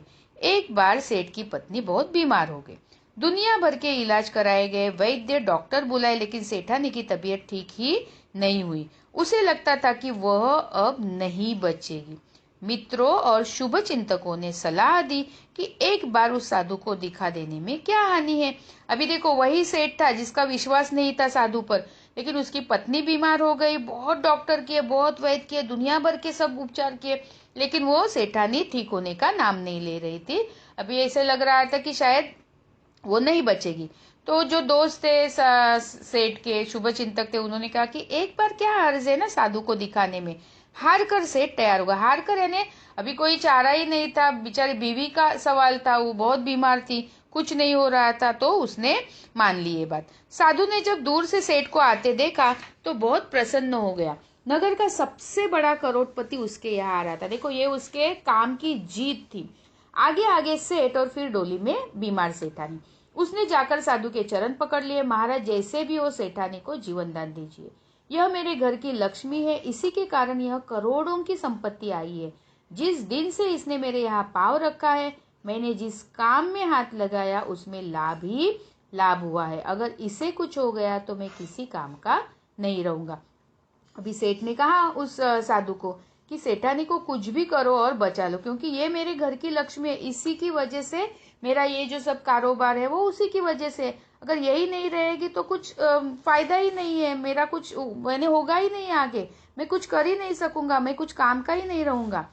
लगे। एक बार सेठ की पत्नी बहुत बीमार हो गई। दुनिया भर के इलाज कराए गए, वैद्य डॉक्टर बुलाए, लेकिन सेठानी की तबीयत ठीक ही नहीं हुई। उसे लगता था कि वह अब नहीं बचेगी। मित्रों और शुभ चिंतकों ने सलाह दी कि एक बार उस साधु को दिखा देने में क्या हानि है। अभी देखो, वही सेठ था जिसका विश्वास नहीं था साधु पर, लेकिन उसकी पत्नी बीमार हो गई। बहुत डॉक्टर किए, बहुत वैद्य किए, दुनिया भर के सब उपचार किए, लेकिन वो सेठानी ठीक होने का नाम नहीं ले रही थी। अभी ऐसे लग रहा था कि शायद वो नहीं बचेगी। तो जो दोस्त थे सेठ के, शुभ चिंतक थे, उन्होंने कहा कि एक बार क्या हर्ज है ना साधु को दिखाने में। हार कर सेठ तैयार होगा। हार कर यानी अभी कोई चारा ही नहीं था, बेचारी बीवी का सवाल था, वो बहुत बीमार थी, कुछ नहीं हो रहा था, तो उसने मान ली ये बात। साधु ने जब दूर से सेठ को आते देखा तो बहुत प्रसन्न हो गया। नगर का सबसे बड़ा करोड़पति उसके यहाँ आ रहा था। देखो, ये उसके काम की जीत थी। आगे आगे सेठ और फिर डोली में बीमार सेठानी। उसने जाकर साधु के चरण पकड़ लिए। महाराज, जैसे भी हो सेठानी को जीवन दान दीजिए। यह मेरे घर की लक्ष्मी है, इसी के कारण यह करोड़ों की संपत्ति आई है। जिस दिन से इसने मेरे यहाँ पाँव रखा है, मैंने जिस काम में हाथ लगाया उसमें लाभ ही लाभ हुआ है। अगर इसे कुछ हो गया तो मैं किसी काम का नहीं रहूंगा। अभी सेठ ने कहा उस साधु को कि सेठानी को कुछ भी करो और बचा लो, क्योंकि ये मेरे घर की लक्ष्मी है, इसी की वजह से मेरा ये जो सब कारोबार है वो उसी की वजह से। अगर यही नहीं रहेगी तो कुछ फायदा ही नहीं है, मेरा कुछ मैंने होगा ही नहीं आगे, मैं कुछ कर ही नहीं सकूंगा, मैं कुछ काम का ही नहीं रहूंगा।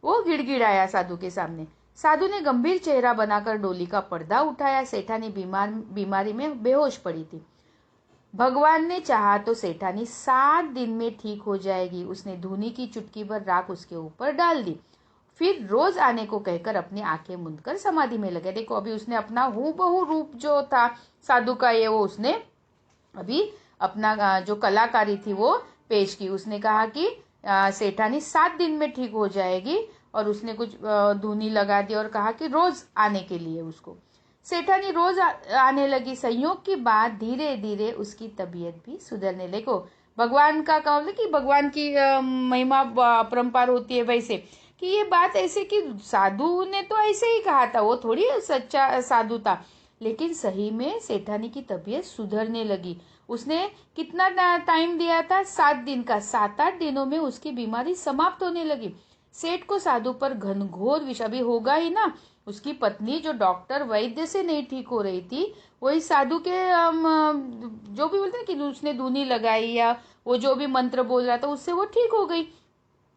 वो गिड़गिड़ाया साधु के सामने। साधु ने गंभीर चेहरा बनाकर डोली का पर्दा उठाया। सेठानी बीमारी में बेहोश पड़ी थी। भगवान ने चाहा तो सेठानी 7 दिन में ठीक हो जाएगी। उसने धूनी की चुटकी भर राख उसके ऊपर डाल दी, फिर रोज आने को कहकर अपनी आंखें मूंद कर समाधि में लगे। देखो, अभी उसने अपना हूबहू रूप जो था साधु का, ये वो उसने अभी अपना जो कलाकारी थी वो पेश की। उसने कहा कि सेठानी 7 दिन में ठीक हो जाएगी, और उसने कुछ धूनी लगा दी और कहा कि रोज आने के लिए उसको। सेठानी रोज आने लगी। संयोग की बात, धीरे धीरे उसकी तबीयत भी सुधरने लगी। भगवान का काम कि भगवान की महिमा अपरंपार होती है, वैसे कि ये बात ऐसे कि साधु ने तो ऐसे ही कहा था, वो थोड़ी सच्चा साधु था, लेकिन सही में सेठानी की तबीयत सुधरने लगी। उसने कितना टाइम दिया था? 7 दिन का। 7-8 दिनों में उसकी बीमारी समाप्त होने लगी। सेठ को साधु पर घनघोर विश्वास अभी होगा ही ना। उसकी पत्नी जो डॉक्टर वैद्य से नहीं ठीक हो रही थी, वही साधु के जो भी बोलते हैं कि उसने धूनी लगाई या वो जो भी मंत्र बोल रहा था उससे वो ठीक हो गई।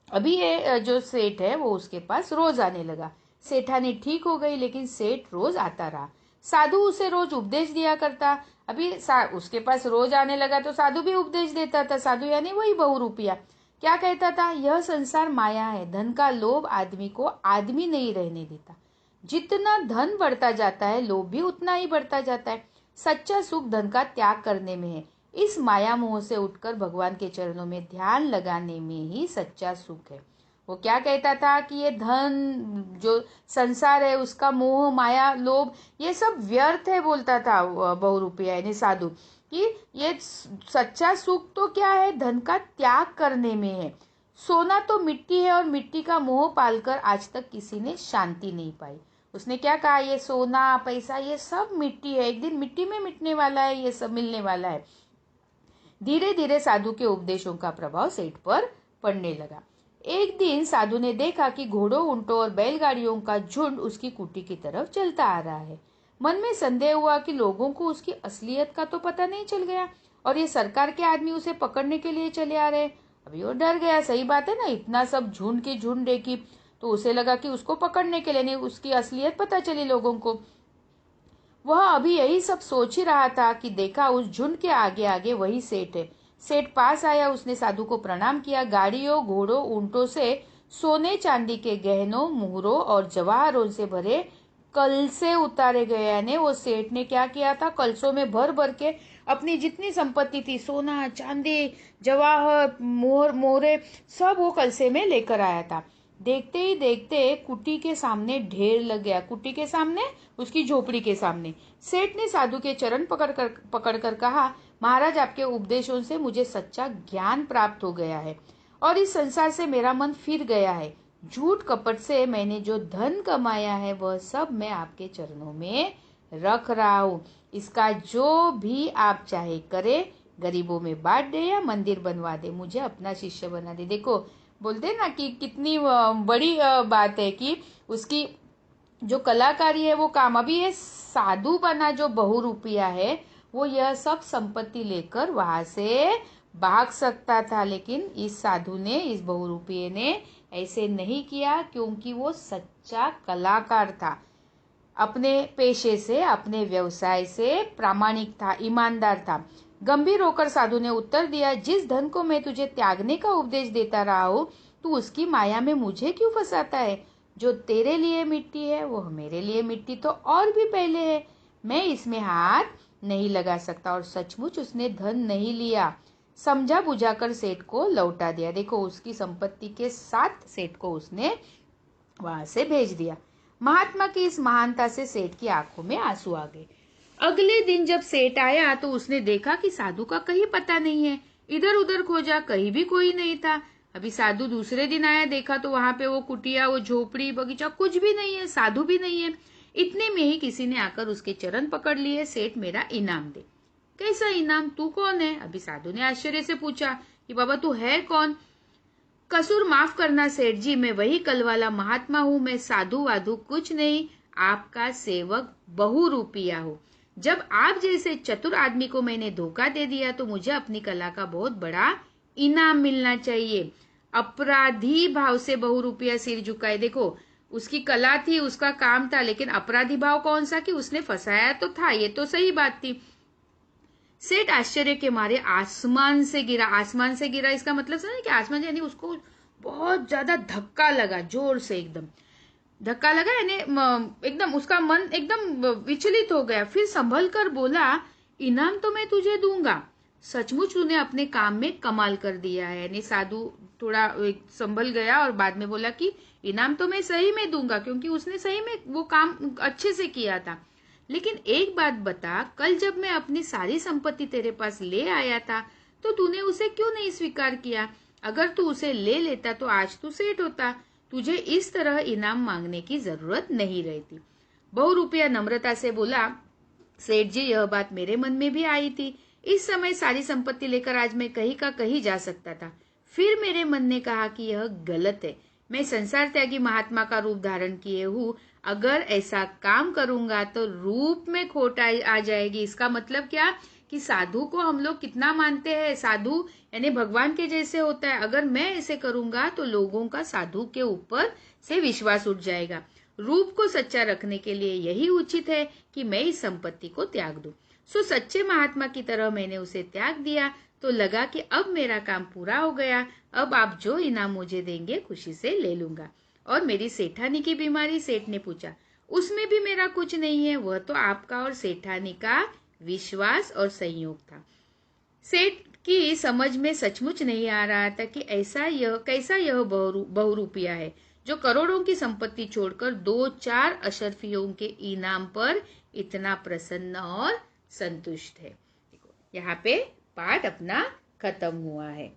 अभी ये जो सेठ है वो उसके पास रोज आने लगा। सेठानी ठीक हो गई, लेकिन सेठ रोज आता रहा। साधु उसे रोज उपदेश दिया करता। अभी उसके पास रोज आने लगा तो साधु भी उपदेश देता था। साधु यानी वही बहुरूपिया। क्या कहता था? यह संसार माया है, धन का लोभ आदमी को आदमी नहीं रहने देता। जितना धन बढ़ता जाता है, लोभ भी उतना ही बढ़ता जाता है। सच्चा सुख धन का त्याग करने में है। इस माया मोह से उठकर भगवान के चरणों में ध्यान लगाने में ही सच्चा सुख है। वो क्या कहता था कि ये धन जो संसार है, उसका मोह, माया, लोभ, ये सब व्यर्थ है, बोलता था बहुरूपिया यानी साधु, कि ये सच्चा सुख तो क्या है? धन का त्याग करने में है। सोना तो मिट्टी है, और मिट्टी का मोह पालकर आज तक किसी ने शांति नहीं पाई। उसने क्या कहा? ये सोना पैसा ये सब मिट्टी है, एक दिन मिट्टी में मिटने वाला है, ये सब मिलने वाला है। धीरे धीरे साधु के उपदेशों का प्रभाव सेठ पर पड़ने लगा। एक दिन साधु ने देखा कि घोड़ों, ऊंटों और बैलगाड़ियों का झुंड उसकी कुटी की तरफ चलता आ रहा है। मन में संदेह हुआ कि लोगों को उसकी असलियत का तो पता नहीं चल गया, और ये सरकार के आदमी उसे पकड़ने के लिए चले आ रहे। अभी वो डर गया। सही बात है ना, इतना सब झुंड की झुंड देखी तो उसे लगा कि उसको पकड़ने के लिए नहीं, उसकी असलियत पता चली लोगों को। वह अभी यही सब सोच ही रहा था कि देखा उस झुंड के आगे आगे वही सेठ है। सेठ पास आया। उसने साधु को प्रणाम किया। गाड़ियों, घोड़ों, ऊंटों से सोने चांदी के गहनों, मुहरों और जवाहरों से भरे कलसे उतारे गए। यानी वो सेठ ने क्या किया था? कलसों में भर भर के अपनी जितनी संपत्ति थी, सोना, चांदी, जवाहर, मोहरे, सब वो कलसे में लेकर आया था। देखते ही देखते कुटी के सामने ढेर लग गया। कुटी के सामने, उसकी झोपड़ी के सामने। सेठ ने साधु के चरण पकड़कर कहा, महाराज, आपके उपदेशों से मुझे सच्चा ज्ञान प्राप्त हो गया है, और इस संसार से मेरा मन फिर गया है। झूठ कपट से मैंने जो धन कमाया है वह सब मैं आपके चरणों में रख रहा हूँ। इसका जो भी आप चाहे करे, गरीबों में बांट दे या मंदिर बनवा दे, मुझे अपना शिष्य बना दे। देखो बोलते ना कि कितनी बड़ी बात है कि उसकी जो कलाकारी है वो काम। अभी ये साधु बना जो बहुरूपिया है वो यह सब संपत्ति लेकर वहां से भाग सकता था, लेकिन इस साधु ने, इस बहुरूपिये ने ऐसे नहीं किया, क्योंकि वो सच्चा कलाकार था। अपने पेशे से, अपने व्यवसाय से प्रामाणिक था, ईमानदार था। गंभीर होकर साधु ने उत्तर दिया, जिस धन को मैं तुझे त्यागने का उपदेश देता रहा हूँ, तू उसकी माया में मुझे क्यों फंसाता है? जो तेरे लिए मिट्टी है वह मेरे लिए मिट्टी तो और भी पहले है। मैं इसमें हाथ नहीं लगा सकता। और सचमुच उसने धन नहीं लिया, समझा बुझाकर सेठ को लौटा दिया। देखो उसकी संपत्ति के साथ सेठ को उसने वहां से भेज दिया। महात्मा की इस महानता से सेठ की आंखों में आंसू आ गए। अगले दिन जब सेठ आया तो उसने देखा कि साधु का कहीं पता नहीं है। इधर उधर खोजा, कहीं भी कोई नहीं था। अभी साधु दूसरे दिन आया, देखा तो वहां पे वो कुटिया, वो झोपड़ी, बगीचा कुछ भी नहीं है, साधु भी नहीं है। इतने में ही किसी ने आकर उसके चरण पकड़ लिए। सेठ मेरा इनाम दे। कैसा इनाम? तू कौन है? अभी साधु ने आश्चर्य से पूछा कि बाबा तू है कौन? कसूर माफ करना सेठ जी, मैं वही कल वाला महात्मा हूँ। मैं साधु वाधु कुछ नहीं, आपका सेवक बहुरूपिया हूँ। जब आप जैसे चतुर आदमी को मैंने धोखा दे दिया तो मुझे अपनी कला का बहुत बड़ा इनाम मिलना चाहिए। अपराधी भाव से बहुरूपिया सिर झुकाए। देखो उसकी कला थी, उसका काम था, लेकिन अपराधी भाव कौन सा कि उसने फंसाया तो था, ये तो सही बात थी। सेठ आश्चर्य के मारे आसमान से गिरा। आसमान से गिरा इसका मतलब समझे कि आसमान यानी उसको बहुत ज्यादा धक्का लगा, जोर से एकदम धक्का लगा, यानी एकदम उसका मन एकदम विचलित हो गया। फिर संभल कर बोला, इनाम तो मैं तुझे दूंगा। सचमुच तूने अपने काम में कमाल कर दिया है। यानी साधु थोड़ा संभल गया और बाद में बोला कि इनाम तो मैं सही में दूंगा, क्योंकि उसने सही में वो काम अच्छे से किया था। लेकिन एक बात बता, कल जब मैं अपनी सारी संपत्ति तेरे पास ले आया था तो तूने उसे क्यों नहीं स्वीकार किया? अगर तू उसे ले लेता तो आज तू सेठ होता। तुझे इस तरह इनाम मांगने की जरूरत नहीं रहती। बहुरूपिया नम्रता से बोला, सेठ जी यह बात मेरे मन में भी आई थी। इस समय सारी संपत्ति लेकर आज मैं कहीं का कहीं जा सकता था। फिर मेरे मन ने कहा कि यह गलत है। मैं संसार त्यागी महात्मा का रूप धारण किए हूँ। अगर ऐसा काम करूंगा तो रूप में खोट आ जाएगी। इसका मतलब क्या कि साधु को हम लोग कितना मानते हैं, साधु यानी भगवान के जैसे होता है। अगर मैं ऐसे करूंगा तो लोगों का साधु के ऊपर से विश्वास उठ जाएगा। रूप को सच्चा रखने के लिए यही उचित है कि मैं इस संपत्ति को त्याग दूं। सो सच्चे महात्मा की तरह मैंने उसे त्याग दिया तो लगा कि अब मेरा काम पूरा हो गया। अब आप जो इनाम मुझे देंगे खुशी से ले लूंगा। और मेरी सेठानी की बीमारी? सेठ ने पूछा। उसमें भी मेरा कुछ नहीं है, वह तो आपका और सेठानी का विश्वास और संयोग था। सेठ की समझ में सचमुच नहीं आ रहा था कि कैसा यह बहुरूपिया है जो करोड़ों की संपत्ति छोड़कर 2-4 अशरफियों के इनाम पर इतना प्रसन्न और संतुष्ट है। यहाँ पे पाठ अपना खत्म हुआ है।